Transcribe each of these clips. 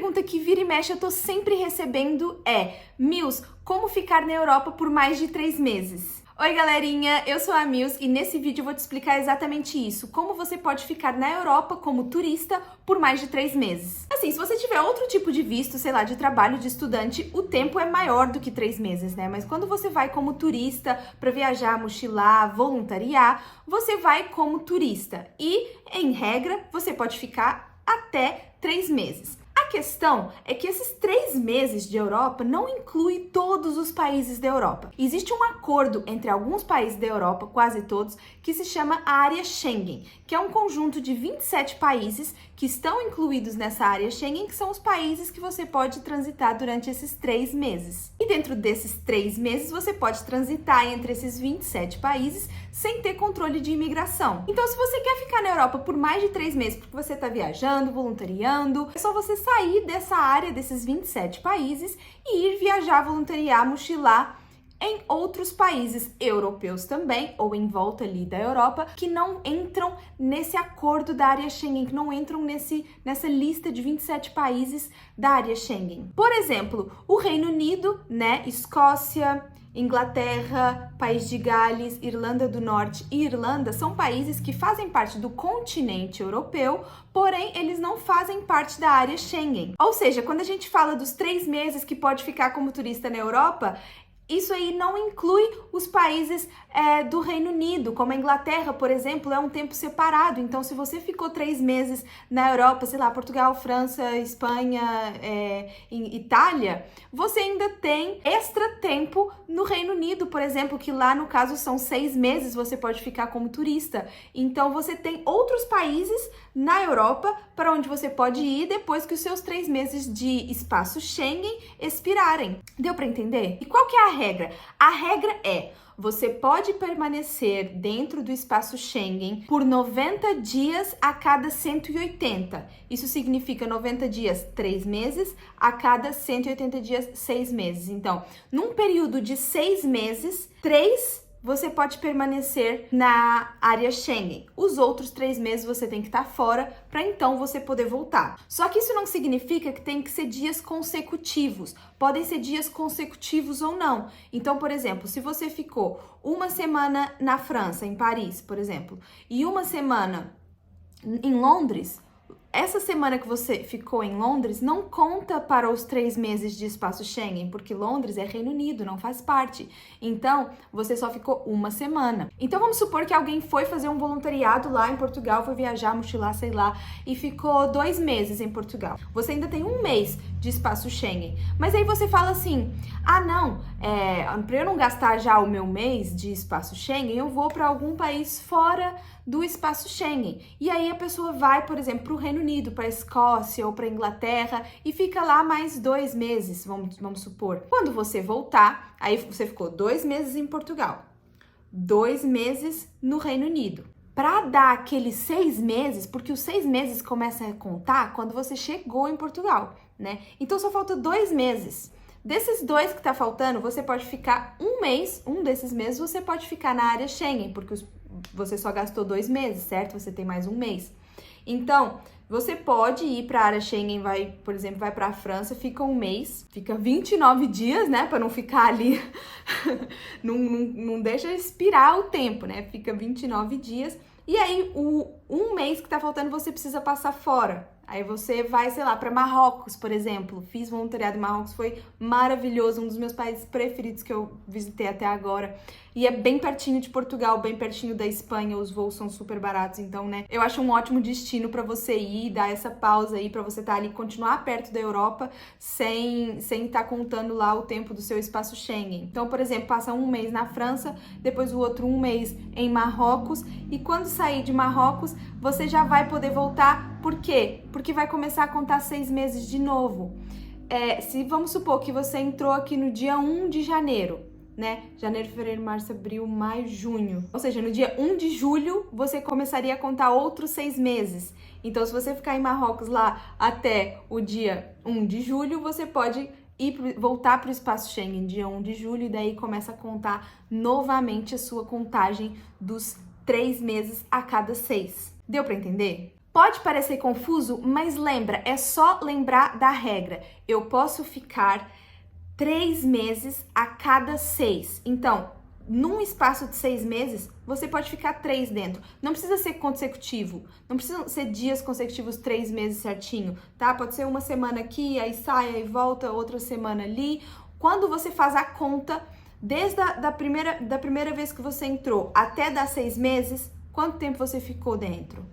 pergunta que vira e mexe eu tô sempre recebendo é: Mils, como ficar na Europa por mais de 3 meses? Oi galerinha, eu sou a Mils e nesse vídeo eu vou te explicar exatamente isso, como você pode ficar na Europa como turista por mais de 3 meses. Assim, se você tiver outro tipo de visto, sei lá, de trabalho, de estudante, o tempo é maior do que 3 meses, né? Mas quando você vai como turista para viajar, mochilar, voluntariar, você vai como turista e, em regra, você pode ficar até 3 meses. A questão é que esses 3 meses de Europa não inclui todos os países da Europa. Existe um acordo entre alguns países da Europa, quase todos, que se chama a Área Schengen, que é um conjunto de 27 países que estão incluídos nessa área Schengen, que são os países que você pode transitar durante esses 3 meses. E dentro desses 3 meses, você pode transitar entre esses 27 países sem ter controle de imigração. Então, se você quer ficar na Europa por mais de 3 meses, porque você está viajando, voluntariando, é só você sair dessa área, desses 27 países, e ir viajar, voluntariar, mochilar em outros países europeus também, ou em volta ali da Europa, que não entram nesse acordo da área Schengen, que não entram nessa lista de 27 países da área Schengen. Por exemplo, o Reino Unido, né, Escócia, Inglaterra, País de Gales, Irlanda do Norte e Irlanda são países que fazem parte do continente europeu, porém eles não fazem parte da área Schengen. Ou seja, quando a gente fala dos 3 meses que pode ficar como turista na Europa, isso aí não inclui os países do Reino Unido, como a Inglaterra, por exemplo, é um tempo separado. Então, se você ficou 3 meses na Europa, sei lá, Portugal, França, Espanha, Itália, você ainda tem extra tempo no Reino Unido, por exemplo, que lá no caso são 6 meses, você pode ficar como turista. Então, você tem outros países na Europa para onde você pode ir depois que os seus 3 meses de espaço Schengen expirarem. Deu para entender? E qual que é a regra? A regra é: você pode permanecer dentro do espaço Schengen por 90 dias a cada 180. Isso significa 90 dias, 3 meses, a cada 180 dias, 6 meses. Então, num período de 6 meses, 3 você pode permanecer na área Schengen. Os outros 3 meses você tem que estar fora para então você poder voltar. Só que isso não significa que tem que ser dias consecutivos. Podem ser dias consecutivos ou não. Então, por exemplo, se você ficou uma semana na França, em Paris, por exemplo, e uma semana em Londres, essa semana que você ficou em Londres não conta para os 3 meses de espaço Schengen, porque Londres é Reino Unido, não faz parte. Então, você só ficou uma semana. Então, vamos supor que alguém foi fazer um voluntariado lá em Portugal, foi viajar, mochilar, sei lá, e ficou 2 meses em Portugal. Você ainda tem 1 mês de espaço Schengen. Mas aí você fala assim: ah, não, para eu não gastar já o meu mês de espaço Schengen, eu vou para algum país fora do espaço Schengen. E aí a pessoa vai, por exemplo, para o Reino Unido, para a Escócia ou para a Inglaterra e fica lá mais 2 meses, vamos supor. Quando você voltar, aí você ficou 2 meses em Portugal, 2 meses no Reino Unido. Para dar aqueles 6 meses, porque os 6 meses começam a contar quando você chegou em Portugal, né? Então só falta 2 meses. Desses 2 que tá faltando, você pode ficar 1 mês, um desses meses você pode ficar na área Schengen, porque você só gastou 2 meses, certo? Você tem mais 1 mês. Então, você pode ir para a área Schengen, por exemplo, vai para a França, fica 1 mês, fica 29 dias, né, para não ficar ali, não deixa expirar o tempo, né, fica 29 dias, e aí o 1 mês que tá faltando você precisa passar fora. Aí você vai, sei lá, para Marrocos, por exemplo. Fiz voluntariado em Marrocos, foi maravilhoso, um dos meus países preferidos que eu visitei até agora. E é bem pertinho de Portugal, bem pertinho da Espanha, os voos são super baratos, então, né, eu acho um ótimo destino para você ir, dar essa pausa aí, para você estar ali, continuar perto da Europa, sem estar contando lá o tempo do seu espaço Schengen. Então, por exemplo, passa 1 mês na França, depois o outro 1 mês em Marrocos, e quando sair de Marrocos, você já vai poder voltar. Por quê? Porque vai começar a contar 6 meses de novo. Se vamos supor que você entrou aqui no dia 1 de janeiro, né? Janeiro, fevereiro, março, abril, maio, junho. Ou seja, no dia 1 de julho, você começaria a contar outros 6 meses. Então, se você ficar em Marrocos lá até o dia 1 de julho, você pode voltar para o espaço Schengen dia 1 de julho e daí começa a contar novamente a sua contagem dos 3 meses a cada 6. Deu para entender? Pode parecer confuso, mas lembra, é só lembrar da regra. Eu posso ficar 3 meses a cada 6. Então, num espaço de 6 meses, você pode ficar 3 dentro. Não precisa ser consecutivo, não precisam ser dias consecutivos 3 meses certinho, tá? Pode ser uma semana aqui, aí sai, aí volta, outra semana ali. Quando você faz a conta, desde da primeira vez que você entrou até dar 6 meses, quanto tempo você ficou dentro?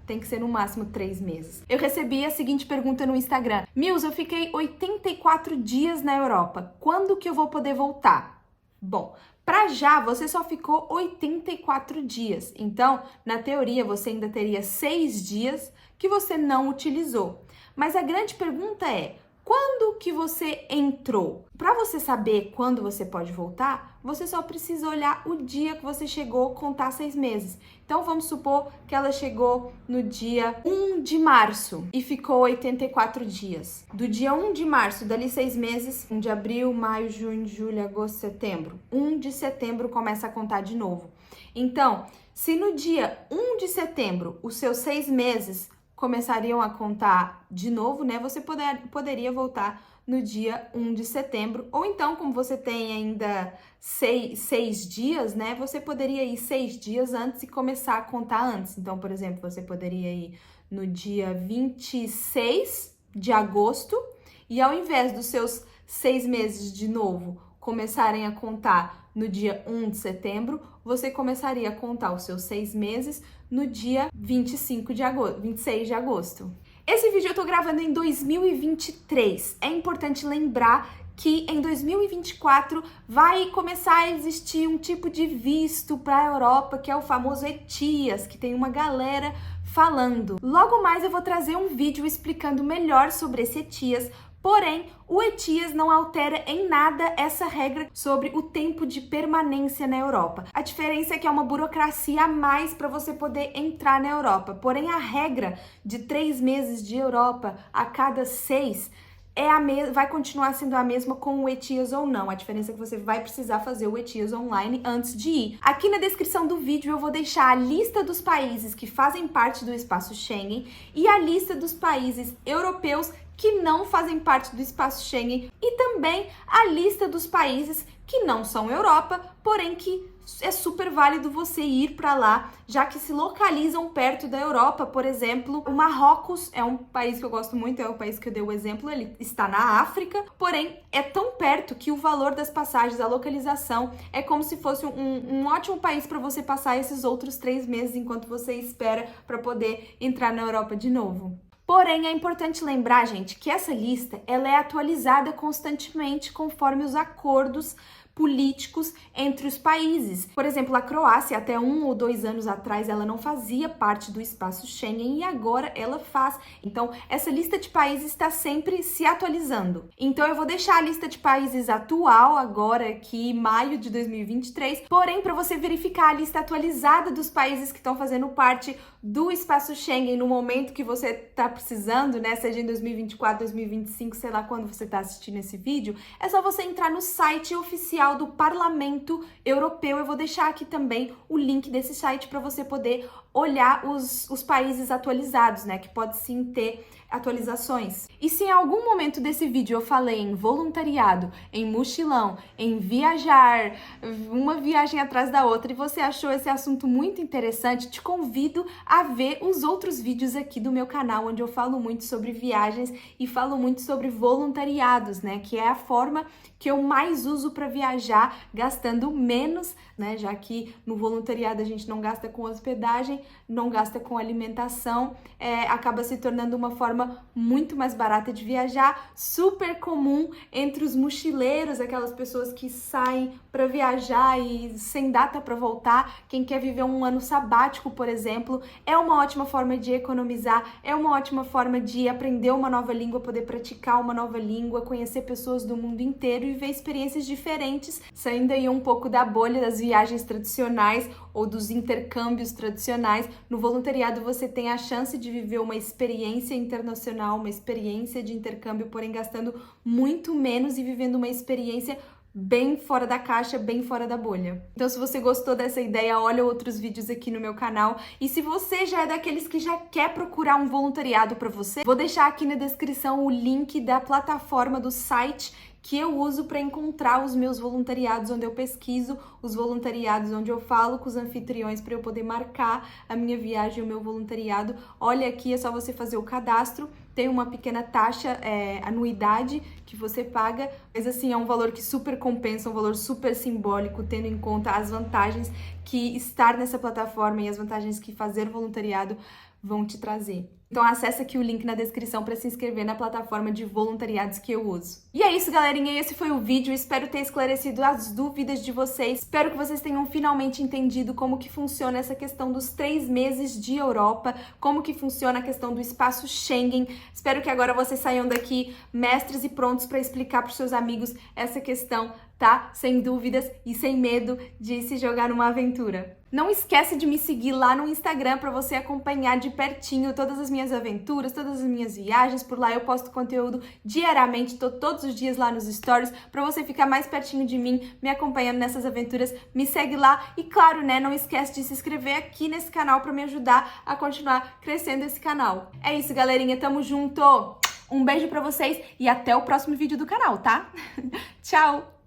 Tem que ser no máximo 3 meses. Eu recebi a seguinte pergunta no Instagram. Mills, eu fiquei 84 dias na Europa. Quando que eu vou poder voltar? Bom, para já você só ficou 84 dias. Então, na teoria, você ainda teria 6 dias que você não utilizou. Mas a grande pergunta é: quando que você entrou? Para você saber quando você pode voltar, você só precisa olhar o dia que você chegou, contar 6 meses. Então, vamos supor que ela chegou no dia 1 de março e ficou 84 dias. Do dia 1 de março, dali 6 meses, 1 de abril, maio, junho, julho, agosto, setembro. 1 de setembro começa a contar de novo. Então, se no dia 1 de setembro, os seus 6 meses começariam a contar de novo, né? Você poderia voltar no dia 1 de setembro, ou então, como você tem ainda 6 dias, né? Você poderia ir 6 dias antes e começar a contar antes. Então, por exemplo, você poderia ir no dia 26 de agosto e ao invés dos seus 6 meses de novo começarem a contar no dia 1 de setembro, você começaria a contar os seus 6 meses no dia 26 de agosto. Esse vídeo eu tô gravando em 2023. É importante lembrar que em 2024 vai começar a existir um tipo de visto para a Europa, que é o famoso ETIAS, que tem uma galera falando. Logo mais eu vou trazer um vídeo explicando melhor sobre esse ETIAS. Porém, o ETIAS não altera em nada essa regra sobre o tempo de permanência na Europa. A diferença é que é uma burocracia a mais para você poder entrar na Europa. Porém, a regra de 3 meses de Europa a cada 6 vai continuar sendo a mesma com o ETIAS ou não. A diferença é que você vai precisar fazer o ETIAS online antes de ir. Aqui na descrição do vídeo eu vou deixar a lista dos países que fazem parte do espaço Schengen e a lista dos países europeus que não fazem parte do espaço Schengen e também a lista dos países que não são Europa, porém que é super válido você ir para lá, já que se localizam perto da Europa. Por exemplo, o Marrocos é um país que eu gosto muito, é o país que eu dei o exemplo, ele está na África, porém é tão perto que o valor das passagens, a localização, é como se fosse um ótimo país para você passar esses outros 3 meses enquanto você espera para poder entrar na Europa de novo. Porém, é importante lembrar, gente, que essa lista ela é atualizada constantemente conforme os acordos políticos entre os países. Por exemplo, a Croácia, até 1 ou 2 anos atrás, ela não fazia parte do espaço Schengen e agora ela faz. Então, essa lista de países está sempre se atualizando. Então, eu vou deixar a lista de países atual agora aqui, maio de 2023. Porém, para você verificar a lista atualizada dos países que estão fazendo parte do espaço Schengen no momento que você está precisando, né, seja em 2024, 2025, sei lá quando você está assistindo esse vídeo, é só você entrar no site oficial do Parlamento Europeu. Eu vou deixar aqui também o link desse site para você poder olhar os países atualizados, né, que pode sim ter atualizações. E se em algum momento desse vídeo eu falei em voluntariado, em mochilão, em viajar, uma viagem atrás da outra, e você achou esse assunto muito interessante, te convido a ver os outros vídeos aqui do meu canal, onde eu falo muito sobre viagens e falo muito sobre voluntariados, né, que é a forma que eu mais uso para viajar, gastando menos, né, já que no voluntariado a gente não gasta com hospedagem, não gasta com alimentação, acaba se tornando uma forma muito mais barata de viajar, super comum entre os mochileiros, aquelas pessoas que saem para viajar e sem data para voltar. Quem quer viver um ano sabático, por exemplo, é uma ótima forma de economizar, é uma ótima forma de aprender uma nova língua, poder praticar uma nova língua, conhecer pessoas do mundo inteiro e ver experiências diferentes, saindo aí um pouco da bolha das viagens tradicionais ou dos intercâmbios tradicionais. No voluntariado você tem a chance de viver uma experiência internacional, uma experiência de intercâmbio, porém gastando muito menos e vivendo uma experiência bem fora da caixa, bem fora da bolha. Então, se você gostou dessa ideia, olha outros vídeos aqui no meu canal. E se você já é daqueles que já quer procurar um voluntariado para você, vou deixar aqui na descrição o link da plataforma do site que eu uso para encontrar os meus voluntariados, onde eu pesquiso os voluntariados, onde eu falo com os anfitriões para eu poder marcar a minha viagem, o meu voluntariado. Olha aqui, é só você fazer o cadastro, tem uma pequena taxa, anuidade que você paga, mas assim, é um valor que super compensa, um valor super simbólico, tendo em conta as vantagens que estar nessa plataforma e as vantagens que fazer voluntariado vão te trazer. Então acessa aqui o link na descrição para se inscrever na plataforma de voluntariados que eu uso. E é isso, galerinha, esse foi o vídeo, espero ter esclarecido as dúvidas de vocês, espero que vocês tenham finalmente entendido como que funciona essa questão dos 3 meses de Europa, como que funciona a questão do espaço Schengen, espero que agora vocês saiam daqui mestres e prontos para explicar para os seus amigos essa questão, tá? Sem dúvidas e sem medo de se jogar numa aventura. Não esquece de me seguir lá no Instagram para você acompanhar de pertinho todas as minhas aventuras, todas as minhas viagens. Por lá eu posto conteúdo diariamente, tô todos os dias lá nos stories para você ficar mais pertinho de mim, me acompanhando nessas aventuras. Me segue lá e claro, né, não esquece de se inscrever aqui nesse canal para me ajudar a continuar crescendo esse canal. É isso, galerinha, tamo junto. Um beijo para vocês e até o próximo vídeo do canal, tá? Tchau.